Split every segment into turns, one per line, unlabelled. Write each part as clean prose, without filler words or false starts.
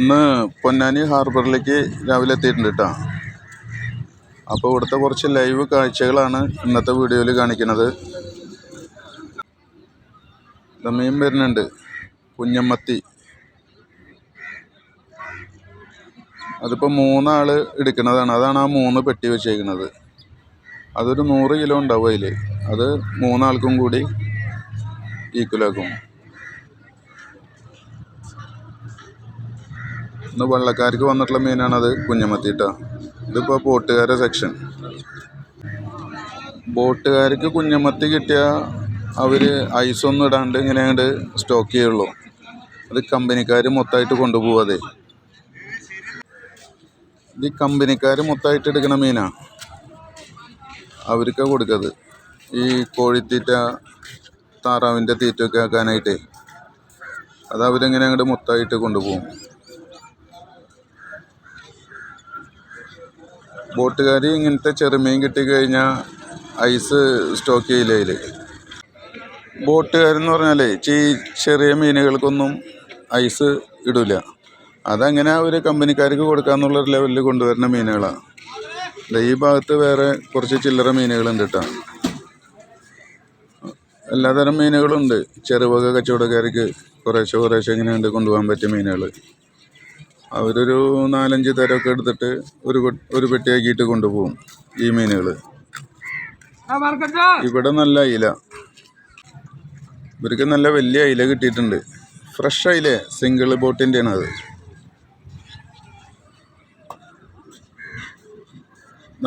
ഇന്ന് പൊന്നാനി ഹാർബറിലേക്ക് രാവിലെ എത്തിയിട്ടുണ്ട് കേട്ടോ. അപ്പോൾ ഇവിടുത്തെ കുറച്ച് ലൈവ് കാഴ്ചകളാണ് ഇന്നത്തെ വീഡിയോയിൽ കാണിക്കുന്നത്. മീൻ വരുന്നുണ്ട്, കുഞ്ഞമ്മത്തി. അതിപ്പോൾ 3 ആൾ എടുക്കുന്നതാണ്. അതാണ് ആ 3 പെട്ടി വെച്ചേക്കുന്നത്. അതൊരു 100 കിലോ ഉണ്ടാവും അതിൽ. അത് 3 ആൾക്കും കൂടി ഈക്വലാക്കും. ഇന്ന് വള്ളക്കാർക്ക് വന്നിട്ടുള്ള മീനാണത്, കുഞ്ഞമ്മത്തി കേട്ടോ. ഇതിപ്പോൾ ബോട്ടുകാരുടെ സെക്ഷൻ. ബോട്ടുകാർക്ക് കുഞ്ഞമ്മത്തി കിട്ടിയാൽ അവർ ഐസൊന്നും ഇടാണ്ട് ഇങ്ങനെ അങ്ങോട്ട് സ്റ്റോക്ക് ചെയ്യുള്ളൂ. അത് കമ്പനിക്കാർ മൊത്തമായിട്ട് കൊണ്ടുപോകാതെ. ഇത് കമ്പനിക്കാർ മൊത്തമായിട്ട് എടുക്കുന്ന മീനാണ്, അവർക്കാണ് കൊടുക്കുന്നത്. ഈ കോഴിത്തീറ്റ, താറാവിൻ്റെ തീറ്റയൊക്കെ ആക്കാനായിട്ട് അത് അവരെങ്ങനെ അങ്ങോട്ട് മൊത്തമായിട്ട് കൊണ്ടുപോകും. ബോട്ടുകാർ ഇങ്ങനത്തെ ചെറുമീൻ കിട്ടിക്കഴിഞ്ഞാൽ ഐസ് സ്റ്റോക്ക് ചെയ്യില്ല അതിൽ. ബോട്ടുകാരെന്ന് പറഞ്ഞാലേ ചെറിയ മീനുകൾക്കൊന്നും ഐസ് ഇടില്ല. അതങ്ങനെ അവർ കമ്പനിക്കാർക്ക് കൊടുക്കാമെന്നുള്ളൊരു ലെവലിൽ കൊണ്ടുവരുന്ന മീനുകളാണ്. ഈ ഭാഗത്ത് വേറെ കുറച്ച് ചില്ലറ മീനുകളുണ്ട് കേട്ടോ. എല്ലാതരം മീനുകളുണ്ട്. ചെറുവക കച്ചവടക്കാർക്ക് കുറേശ്ശെ ഇങ്ങനെ ഉണ്ട് കൊണ്ടുപോകാൻ പറ്റിയ മീനുകൾ. അവരൊരു 4-5 തരമൊക്കെ എടുത്തിട്ട് ഒരു പെട്ടിയാക്കിയിട്ട് കൊണ്ടുപോകും ഈ മീനുകൾ. ഇവിടെ നല്ല അയില, ഇവർക്ക് നല്ല വലിയ അയില കിട്ടിയിട്ടുണ്ട്. ഫ്രഷ് അയില, സിംഗിൾ ബോട്ടിൻ്റെയാണ് അത്.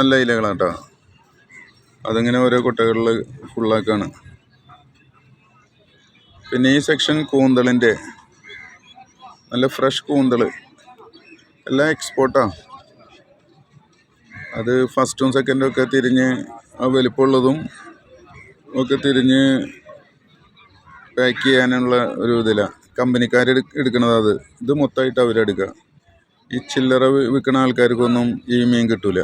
നല്ല അയിലകളാണ് കേട്ടോ. അതിങ്ങനെ ഓരോ കൊട്ടകളിൽ ഫുള്ളാക്കാണ്. പിന്നെ ഈ സെക്ഷൻ കൂന്തളിൻ്റെ, നല്ല ഫ്രഷ് കൂന്തൾ, എല്ലാം എക്സ്പോർട്ടാണ്. അത് ഫസ്റ്റും സെക്കൻഡും ഒക്കെ തിരിഞ്ഞ് ആ വലിപ്പമുള്ളതും ഒക്കെ തിരിഞ്ഞ് പാക്ക് ചെയ്യാനുള്ള ഒരു ഇതിലാണ് കമ്പനിക്കാർ എടുക്കണത്. ഇത് മൊത്തമായിട്ട് അവരെടുക്കുക. ഈ ചില്ലറ വിൽക്കുന്ന ആൾക്കാർക്കൊന്നും ഈ മീൻ കിട്ടൂല.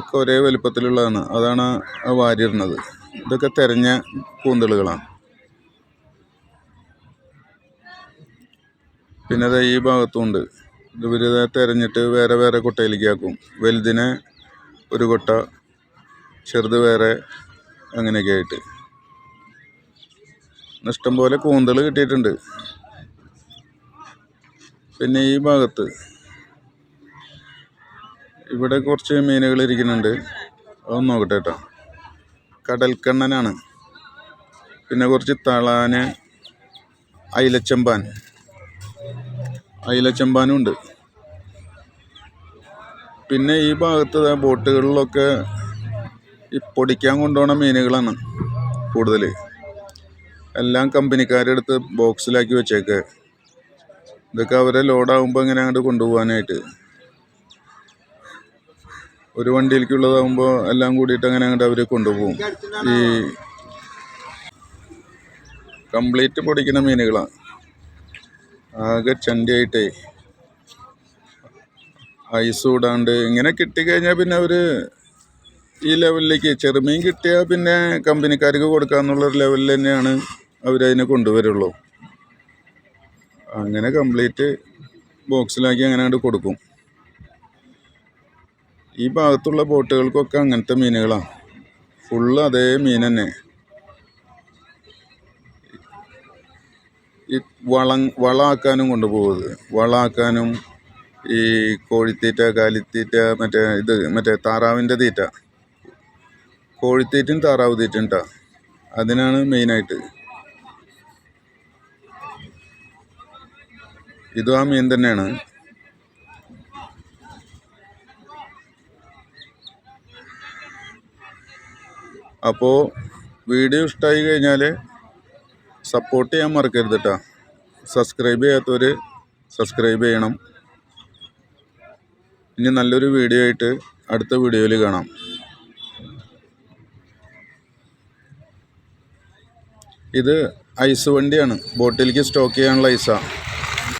ഒക്കെ ഒരേ വലിപ്പത്തിലുള്ളതാണ്, അതാണ് ആ വാരിയിടുന്നത്. ഇതൊക്കെ തെരഞ്ഞ കൂന്തളുകളാണ്. പിന്നെ അത് ഈ ഭാഗത്തുമുണ്ട്. ഇവർ തിരഞ്ഞിട്ട് വേറെ വേറെ കൊട്ടയിലേക്ക് ആക്കും. വലുതിനെ ഒരു കൊട്ട, ചെറുത് വേറെ, അങ്ങനെയൊക്കെ ആയിട്ട്. ഇഷ്ടം പോലെ കൂന്തൾ കിട്ടിയിട്ടുണ്ട്. പിന്നെ ഈ ഭാഗത്ത് ഇവിടെ കുറച്ച് മീനുകൾ ഇരിക്കുന്നുണ്ട്. അതൊന്ന് നോക്കട്ടെ കേട്ടോ. കടൽക്കണ്ണനാണ്. പിന്നെ കുറച്ച് തളാന്, അയിലച്ചമ്പാനും ഉണ്ട്. പിന്നെ ഈ ഭാഗത്ത് ബോട്ടുകളിലൊക്കെ ഈ പൊടിക്കാൻ കൊണ്ടുപോകുന്ന മീനുകളാണ് കൂടുതൽ. എല്ലാം കമ്പനിക്കാരെടുത്ത് ബോക്സിലാക്കി വെച്ചേക്ക്. ഇതൊക്കെ അവരെ ലോഡാകുമ്പോൾ ഇങ്ങനെ അങ്ങോട്ട് കൊണ്ടുപോകാനായിട്ട്. ഒരു വണ്ടിയിലേക്കുള്ളതാകുമ്പോൾ എല്ലാം കൂടിയിട്ട് അങ്ങനെ അങ്ങോട്ട് അവർ കൊണ്ടുപോകും. ഈ കംപ്ലീറ്റ് പൊടിക്കുന്ന മീനുകളാണ്. ആകെ ചണ്ടിയായിട്ടേ ഐസ് ഇടാണ്ട് ഇങ്ങനെ കിട്ടിക്കഴിഞ്ഞാൽ പിന്നെ അവർ ഈ ലെവലിലേക്ക്, ചെറുമീൻ കിട്ടിയാൽ പിന്നെ കമ്പനിക്കാർക്ക് കൊടുക്കാമെന്നുള്ളൊരു ലെവലിൽ തന്നെയാണ് അവരതിനെ കൊണ്ടുവരുള്ളൂ. അങ്ങനെ കംപ്ലീറ്റ് ബോക്സിലാക്കി അങ്ങനെ അങ്ങോട്ട് കൊടുക്കും. ഈ ഭാഗത്തുള്ള ബോട്ടുകൾക്കൊക്കെ അങ്ങനത്തെ മീനുകളാണ്. ഫുള്ള് അതേ മീൻ തന്നെ. ഈ വളമാക്കാനും കൊണ്ടുപോകുന്നത്, വളമാക്കാനും ഈ കോഴിത്തീറ്റ, കാലിത്തീറ്റ, മറ്റേ താറാവിൻ്റെ തീറ്റ, കോഴിത്തീറ്റയും താറാവ് തീറ്റയും കേട്ടോ. അതിനാണ് മെയിനായിട്ട്. ഇതും ആ മീൻ തന്നെയാണ്. അപ്പോൾ വീഡിയോ ഇഷ്ടമായി കഴിഞ്ഞാൽ സപ്പോർട്ട് ചെയ്യാൻ മറക്കരുത് കേട്ടോ. സബ്സ്ക്രൈബ് ചെയ്യാത്തവർ സബ്സ്ക്രൈബ് ചെയ്യണം. ഇനി നല്ലൊരു വീഡിയോ ആയിട്ട് അടുത്ത വീഡിയോയിൽ കാണാം. ഇത് ഐസ് വണ്ടിയാണ്, ബോട്ടിലേക്ക് സ്റ്റോക്ക് ചെയ്യാനുള്ള ഐസാണ്.